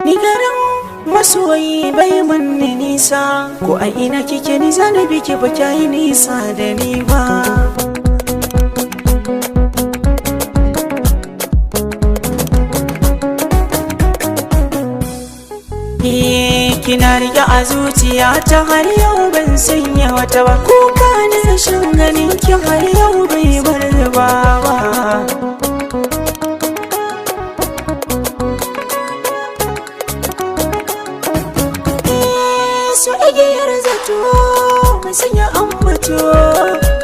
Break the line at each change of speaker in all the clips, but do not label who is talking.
Ni garin masoyi bai manni nisa, ko a ina kike ni zana biki ba kyayi nisa da ni ba. Kina rike a zuciya ta har yau ban sanya wata ba, kuka na rashin ganin ki har yau bai bar zuba ba. So igiyar zato mai sanya ambato,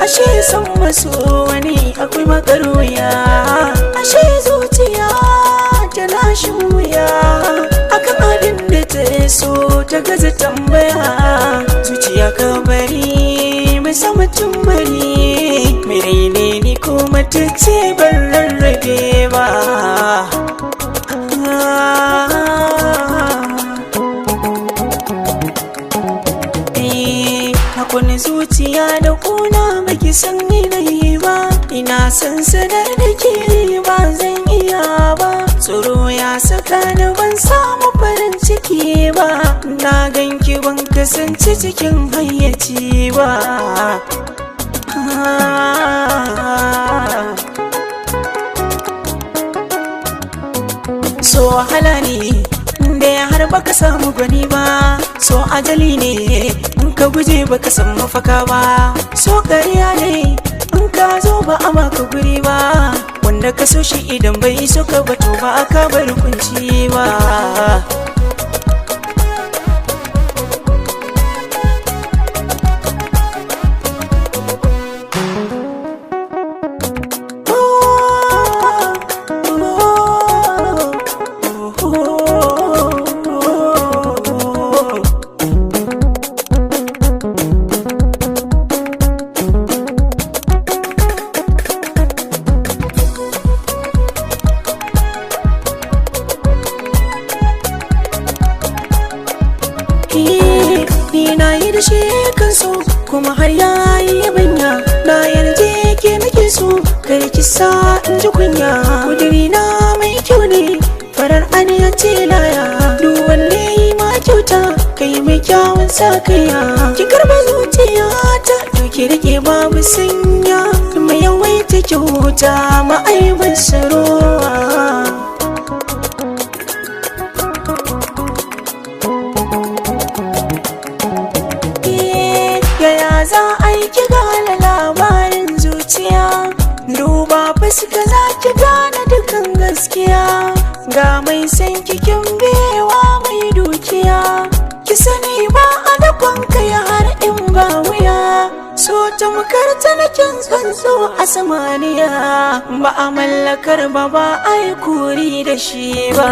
ashe san maso wani akwai makaruya, ashe zuciya tana shin wuya akan abin da ta so ta gaza tambaya. Zuciya ka bari mai sama tumbari, mai raine ni ko matacce ban rarrabe ba. Wani zuciya da kuna baki san ni nayi ba, ina san sadar da ke ba zan iya ba. Tsoro ya saka ni ban samu farin ciki ba, na ganki ban kasance cikin hayyaci ba. So wahala ne da ya har baka samu gwani ba, so ajali ne in ka guje baka san mafaka ba. So ƙarya ne in ka zo ba a maka guri ba, wanda ka so shi idan bai so ka bato ba aka bar kunci ba. Ni na yi da shi kan so kuma har yayi yabanya, na yarje ke nake so kar ki sa in ji kunya. Kudiri na mai kyau ne farar aniya ce laya, duk wanda yi ma kyauta kai mai kyawun sa kaiya. Ki karba zuciya ta to ki rike babu sanya, mai yawaita kyauta ma aiban sarowa. Za a yi ki gane labarin zuciya, duba fuska za ki gane dukan gaskiya. Ga mai san kikin bewa mai dukiya, ki sani ba a dakon kai har in ba wuya. So ta makarta na kin tsuntsu a samaniya, ba a mallakar ba ba a yi kuri da shi ba.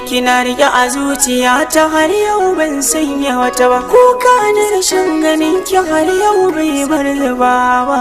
Kina rike a zuciya ta har yau ban sanya wata ba, kuka na rashin ganin ki har yau bai bar zuba ba.